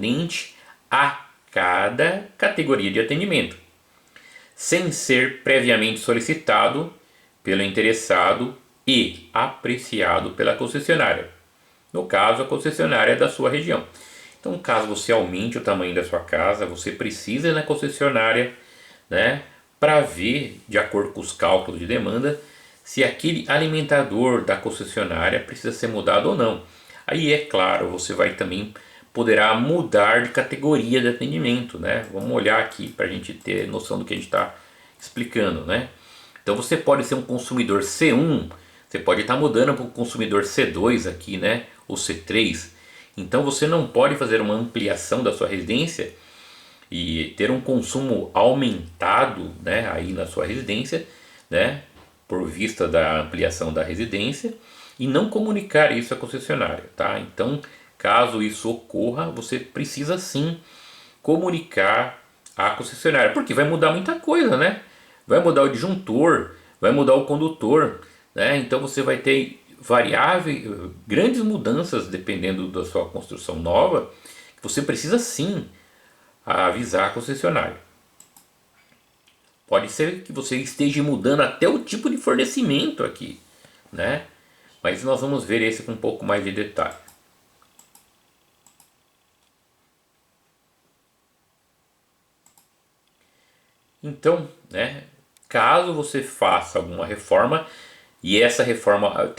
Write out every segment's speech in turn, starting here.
correspondente a cada categoria de atendimento, sem ser previamente solicitado pelo interessado e apreciado pela concessionária. No caso, a concessionária da sua região. Então, caso você aumente o tamanho da sua casa, você precisa ir na concessionária, né, para ver, de acordo com os cálculos de demanda, se aquele alimentador da concessionária precisa ser mudado ou não. Aí, é claro, você vai também poderá mudar de categoria de atendimento, né? Vamos olhar aqui para a gente ter noção do que a gente está explicando, né? Então, você pode ser um consumidor C1, você pode estar mudando para o consumidor C2 aqui, né? Ou C3. Então, você não pode fazer uma ampliação da sua residência e ter um consumo aumentado, né, aí na sua residência, né, por vista da ampliação da residência, e não comunicar isso à concessionária, tá? Então, caso isso ocorra, você precisa sim comunicar à concessionária, porque vai mudar muita coisa, né? Vai mudar o disjuntor, vai mudar o condutor, né? Então você vai ter variáveis, grandes mudanças dependendo da sua construção nova, que você precisa sim avisar a concessionária. Pode ser que você esteja mudando até o tipo de fornecimento aqui, né? Mas nós vamos ver esse com um pouco mais de detalhe. Então, né, caso você faça alguma reforma e essa reforma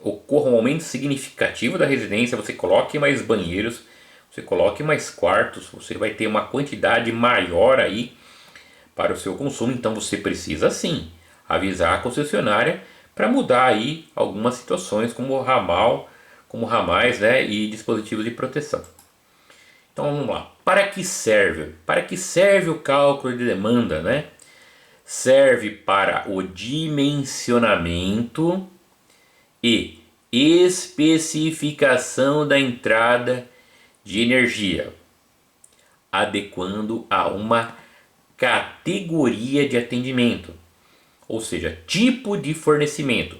ocorra um aumento significativo da residência, você coloque mais banheiros, você coloque mais quartos, você vai ter uma quantidade maior aí para o seu consumo, então você precisa sim avisar a concessionária para mudar aí algumas situações como ramal, como ramais, né, e dispositivos de proteção. Então vamos lá. Para que serve? Para que serve o cálculo de demanda, né? Serve para o dimensionamento e especificação da entrada de energia, adequando a uma categoria de atendimento, ou seja, tipo de fornecimento,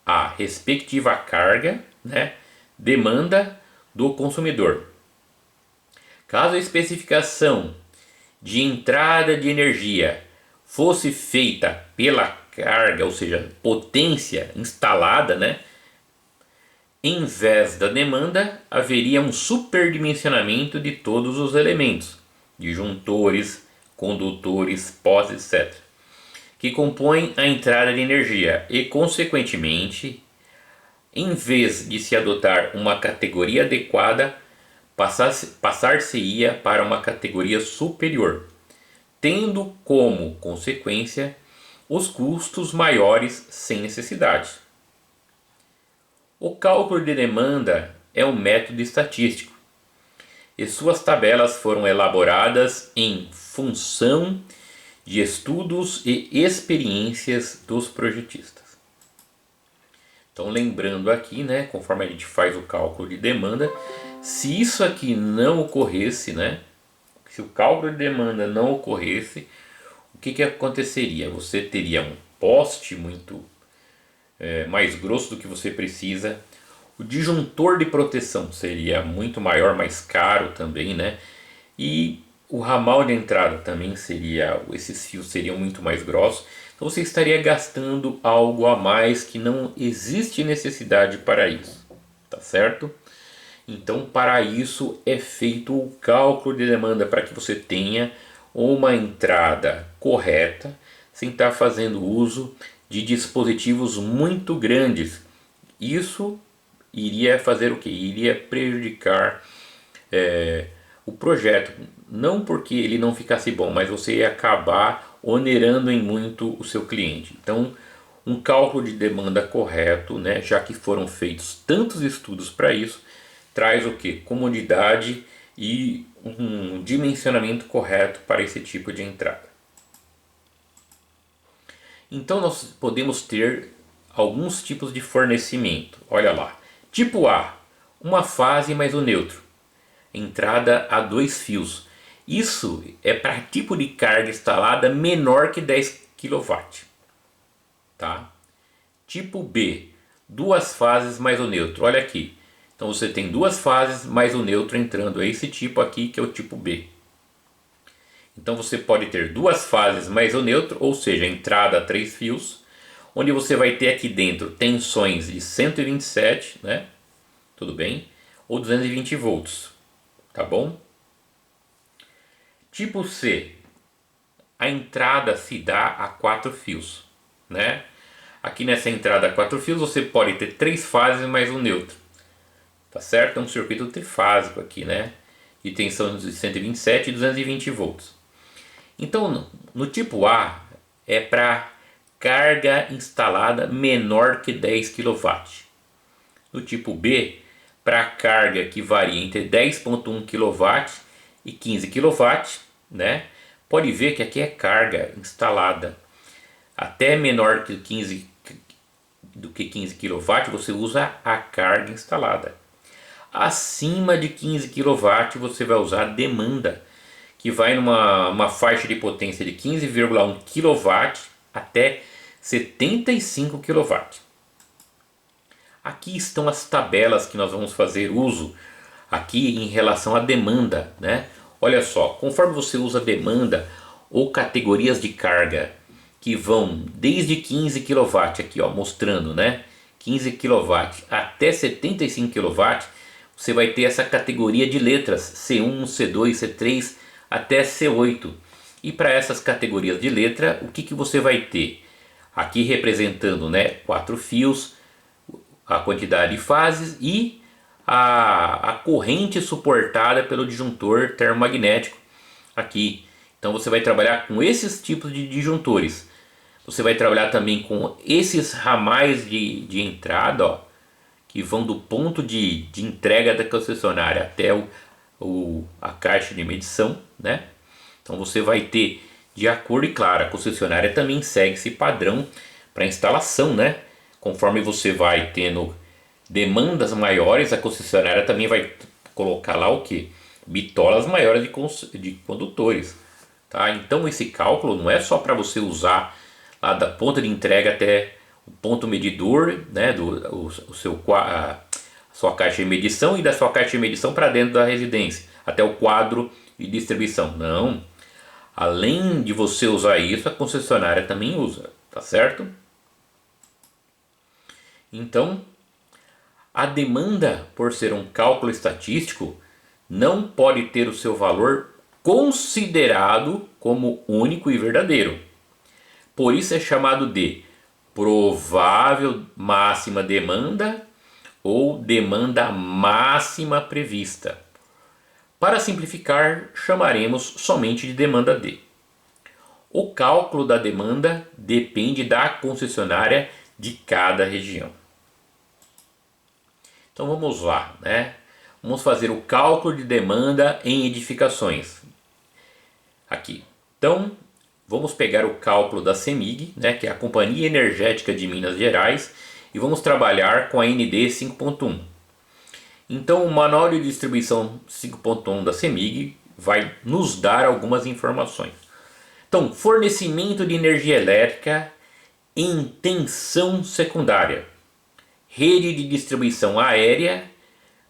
a respectiva carga, né, demanda do consumidor. Caso a especificação de entrada de energia fosse feita pela carga, ou seja, potência instalada, né, em vez da demanda, haveria um superdimensionamento de todos os elementos, disjuntores, condutores, pós, etc., que compõem a entrada de energia e, consequentemente, em vez de se adotar uma categoria adequada, passar-se-ia para uma categoria superior, tendo como consequência os custos maiores sem necessidade. O cálculo de demanda é um método estatístico e suas tabelas foram elaboradas em função de estudos e experiências dos projetistas. Então, lembrando aqui, né, conforme a gente faz o cálculo de demanda, se isso aqui não ocorresse, né, se o cálculo de demanda não ocorresse, o que aconteceria? Você teria um poste muito mais grosso do que você precisa, o disjuntor de proteção seria muito maior, mais caro também, né? E o ramal de entrada também seria, esses fios seriam muito mais grossos, então você estaria gastando algo a mais que não existe necessidade para isso, tá certo? Então, para isso é feito o cálculo de demanda para que você tenha uma entrada correta, sem estar fazendo uso de dispositivos muito grandes. Isso iria fazer o que? Iria prejudicar o projeto, não porque ele não ficasse bom, mas você ia acabar onerando em muito o seu cliente. Então, um cálculo de demanda correto, né, já que foram feitos tantos estudos para isso, traz o que? Comodidade e um dimensionamento correto para esse tipo de entrada. Então nós podemos ter alguns tipos de fornecimento. Olha lá. Tipo A, uma fase mais o neutro. Entrada a 2 fios. Isso é para tipo de carga instalada menor que 10 kW. Tá? Tipo B, duas fases mais o neutro. Olha aqui. Então você tem duas fases mais o neutro entrando, é esse tipo aqui que é o tipo B. Então você pode ter duas fases mais o neutro, ou seja, entrada a 3 fios, onde você vai ter aqui dentro tensões de 127, né? Tudo bem? Ou 220 volts, tá bom? Tipo C, a entrada se dá a 4 fios, né? Aqui nessa entrada a 4 fios você pode ter 3 fases mais um neutro, tá certo? É um circuito trifásico aqui, né? De tensão de 127 e 220 volts. Então no tipo A é para carga instalada menor que 10 kW. No tipo B, para carga que varia entre 10,1 kW e 15 kW, né? Pode ver que aqui é carga instalada. Até menor que 15 kW você usa a carga instalada. Acima de 15 kW você vai usar a demanda, que vai numa faixa de potência de 15,1 kW até 75 kW. Aqui estão as tabelas que nós vamos fazer uso aqui em relação à demanda, né? Olha só, conforme você usa demanda ou categorias de carga que vão desde 15 kW aqui, ó, mostrando, né? 15 kW até 75 kW, você vai ter essa categoria de letras C1, C2, C3 até C8. E para essas categorias de letra, o que você vai ter? Aqui representando, né, 4 fios, a quantidade de fases e a corrente suportada pelo disjuntor termomagnético aqui. Então você vai trabalhar com esses tipos de disjuntores. Você vai trabalhar também com esses ramais de entrada, ó, que vão do ponto de entrega da concessionária até a caixa de medição, né? Então você vai ter, de acordo, e claro, a concessionária também segue esse padrão para instalação, né? Conforme você vai tendo demandas maiores, a concessionária também vai colocar lá o que? Bitolas maiores de condutores, tá? Então esse cálculo não é só para você usar lá da ponta de entrega até o ponto medidor, né, a sua caixa de medição, e da sua caixa de medição para dentro da residência, até o quadro de distribuição. Não. Além de você usar isso, a concessionária também usa, tá certo? Então, a demanda, por ser um cálculo estatístico, não pode ter o seu valor considerado como único e verdadeiro. Por isso é chamado de provável máxima demanda ou demanda máxima prevista. Para simplificar, chamaremos somente de demanda D. O cálculo da demanda depende da concessionária de cada região. Então vamos lá, né? Vamos fazer o cálculo de demanda em edificações. Aqui. Então, vamos pegar o cálculo da CEMIG, né, que é a Companhia Energética de Minas Gerais, e vamos trabalhar com a ND 5.1. Então o Manual de Distribuição 5.1 da CEMIG vai nos dar algumas informações. Então, fornecimento de energia elétrica em tensão secundária, rede de distribuição aérea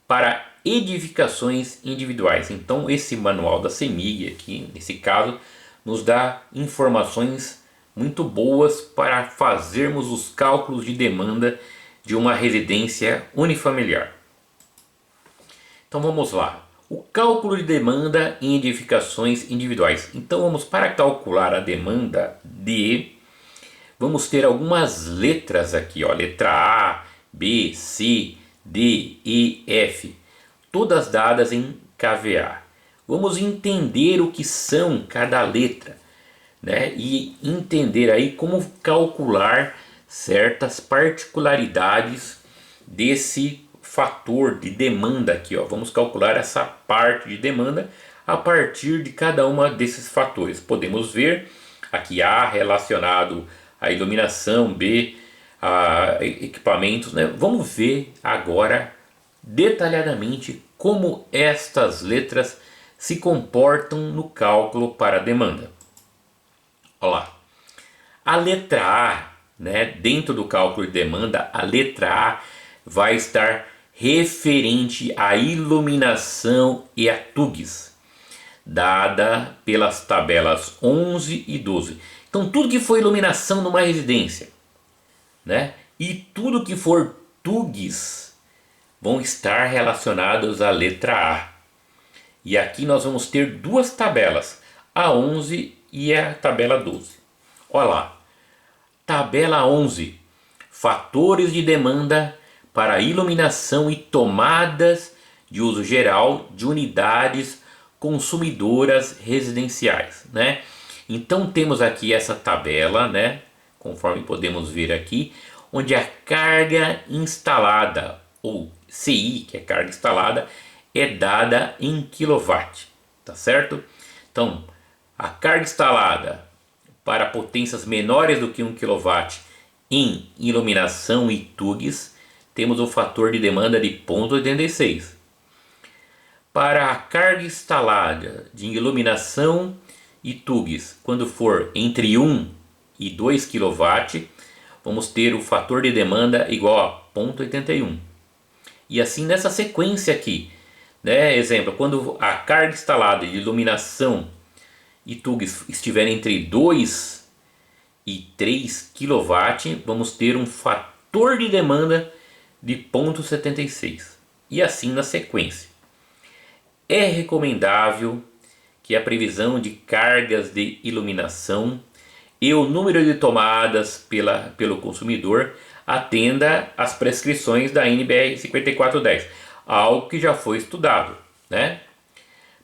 para edificações individuais. Então esse manual da CEMIG aqui, nesse caso, nos dá informações muito boas para fazermos os cálculos de demanda de uma residência unifamiliar. Então vamos lá. O cálculo de demanda em edificações individuais. Então vamos, para calcular a demanda D, vamos ter algumas letras aqui, ó, letra A, B, C, D, E, F, todas dadas em kVA. Vamos entender o que são cada letra, né? E entender aí como calcular certas particularidades desse fator de demanda aqui, ó. Vamos calcular essa parte de demanda a partir de cada uma desses fatores. Podemos ver aqui A relacionado à iluminação, B a equipamentos, né? Vamos ver agora detalhadamente como estas letras se comportam no cálculo para a demanda. Olha lá. A letra A, né, dentro do cálculo de demanda, a letra A vai estar referente à iluminação e a TUGs, dada pelas tabelas 11 e 12. Então tudo que for iluminação numa residência, né, e tudo que for TUGs vão estar relacionados à letra A. E aqui nós vamos ter duas tabelas, a 11 e a tabela 12. Olha lá, tabela 11, fatores de demanda para iluminação e tomadas de uso geral de unidades consumidoras residenciais, né? Então temos aqui essa tabela, né, conforme podemos ver aqui, onde a carga instalada, ou CI, que é carga instalada, é dada em kW, tá certo? Então, a carga instalada para potências menores do que 1 kW em iluminação e TUGs, temos o fator de demanda de 0,86. Para a carga instalada de iluminação e TUGs, quando for entre 1 e 2 kW, vamos ter o fator de demanda igual a 0,81. E assim nessa sequência aqui, né? Exemplo, quando a carga instalada de iluminação e TUGs estiver entre 2 e 3 kW, vamos ter um fator de demanda de 0,76. E assim na sequência. É recomendável que a previsão de cargas de iluminação e o número de tomadas pelo consumidor atenda às prescrições da NBR 5410, algo que já foi estudado, né?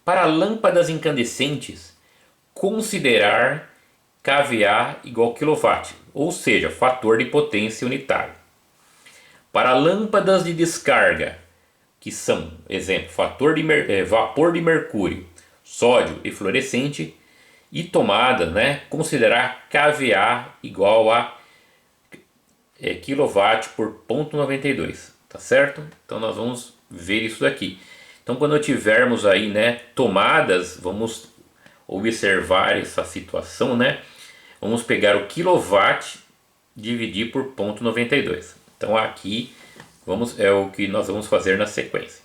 Para lâmpadas incandescentes, considerar kVA igual kW, ou seja, fator de potência unitário. Para lâmpadas de descarga, que são, exemplo, vapor de mercúrio, sódio e fluorescente, e tomada, né, considerar kVA igual a kW por 0,92, tá certo? Então nós vamos ver isso daqui. Então quando tivermos aí, né, tomadas, vamos observar essa situação, né? Vamos pegar o kW dividir por 0,92. Então aqui é o que nós vamos fazer na sequência.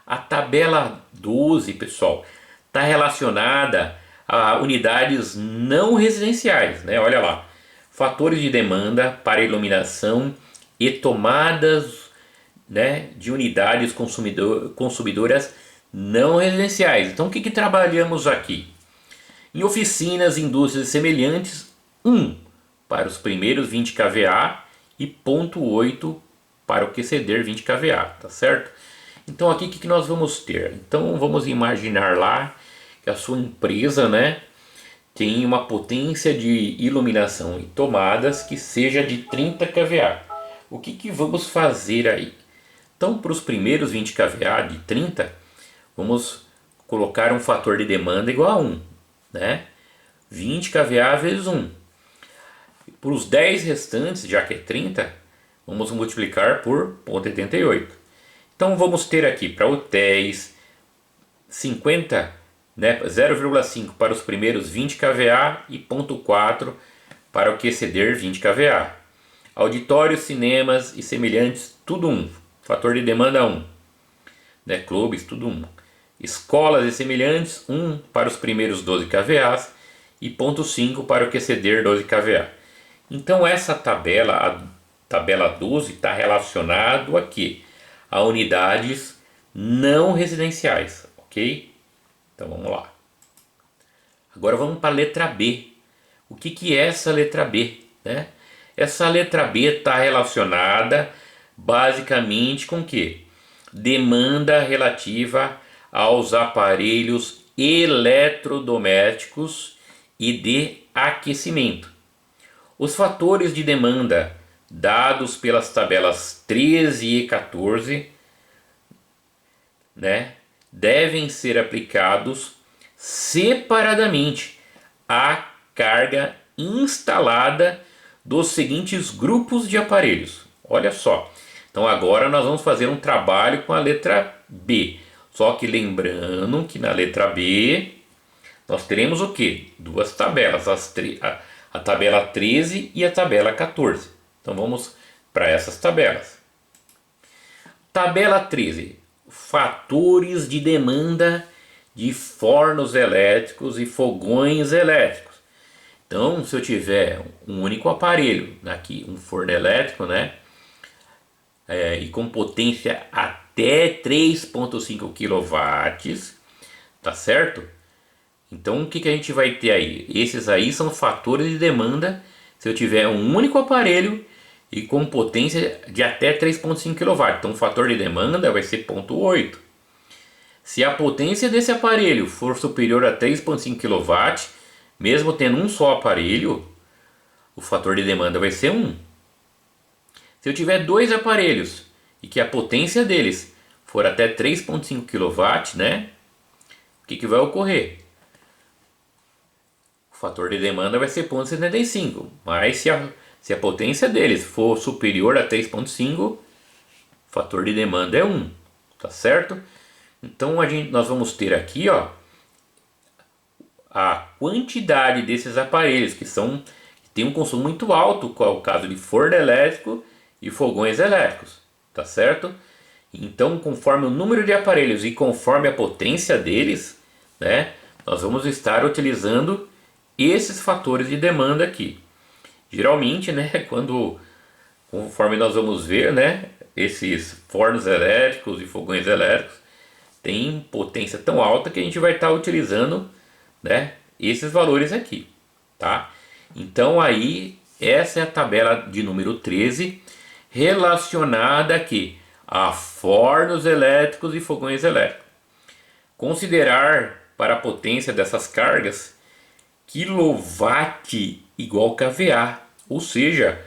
A tabela 12, pessoal, está relacionada a unidades não residenciais, né? Olha lá, fatores de demanda para iluminação e tomadas, né, de unidades consumidoras não residenciais. Então o que trabalhamos aqui? Em oficinas, indústrias semelhantes, 1 para os primeiros 20 kVA e 0,8 para o que exceder 20 kVA, tá certo? Então aqui o que nós vamos ter? Então vamos imaginar lá que a sua empresa, né, tem uma potência de iluminação e tomadas que seja de 30 kVA. O que vamos fazer aí? Então para os primeiros 20 kVA de 30, vamos colocar um fator de demanda igual a 1, né? 20 kVA vezes 1. Para os 10 restantes, já que é 30, vamos multiplicar por 0,88. Então vamos ter aqui para hotéis 50, né, 0,5 para os primeiros 20 kVA e 0,4 para o que exceder 20 kVA. Auditórios, cinemas e semelhantes, tudo 1. Fator de demanda 1. Né, clubes, tudo 1. Escolas e semelhantes, 1 para os primeiros 12 kVA e 0,5 para o que exceder 12 kVA. Então essa tabela, a tabela 12, está relacionado aqui a unidades não residenciais, ok? Então vamos lá. Agora vamos para a letra B. O que é essa letra B, né? Essa letra B está relacionada basicamente com o quê? Demanda relativa aos aparelhos eletrodomésticos e de aquecimento. Os fatores de demanda dados pelas tabelas 13 e 14, né, devem ser aplicados separadamente à carga instalada dos seguintes grupos de aparelhos. Olha só. Então agora nós vamos fazer um trabalho com a letra B. Só que lembrando que na letra B nós teremos o que? Duas tabelas, a tabela 13 e a tabela 14. Então vamos para essas tabelas. Tabela 13. Fatores de demanda de fornos elétricos e fogões elétricos. Então, se eu tiver um único aparelho, aqui um forno elétrico, né, e com potência até 3,5 kW, tá certo? Então, o que a gente vai ter aí? Esses aí são fatores de demanda se eu tiver um único aparelho e com potência de até 3,5 kW. Então, o fator de demanda vai ser 0,8. Se a potência desse aparelho for superior a 3,5 kW, mesmo tendo um só aparelho, o fator de demanda vai ser 1. Se eu tiver dois aparelhos e que a potência deles for até 3,5 kW, né? O que vai ocorrer? O fator de demanda vai ser 0,75. Mas se a potência deles for superior a 3,5, o fator de demanda é 1. Tá certo? Então nós vamos ter aqui, ó, a quantidade desses aparelhos que tem um consumo muito alto, qual é o caso de forno elétrico e fogões elétricos, tá certo? Então, conforme o número de aparelhos e conforme a potência deles, né, nós vamos estar utilizando esses fatores de demanda aqui. Geralmente, né, conforme nós vamos ver, né, esses fornos elétricos e fogões elétricos têm potência tão alta que a gente vai estar utilizando, né, esses valores aqui, tá? Então aí essa é a tabela de número 13 relacionada aqui a fornos elétricos e fogões elétricos. Considerar para a potência dessas cargas quilowatt igual kVA, ou seja,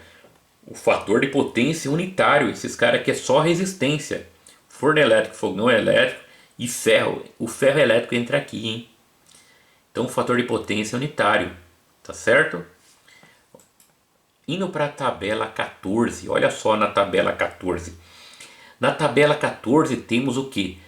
o fator de potência unitário. Esses caras aqui é só resistência. Forno elétrico, fogão elétrico e ferro. O ferro elétrico entra aqui, hein? Então o fator de potência é unitário, tá certo? Indo para a tabela 14, olha só na tabela 14. Na tabela 14 temos o que?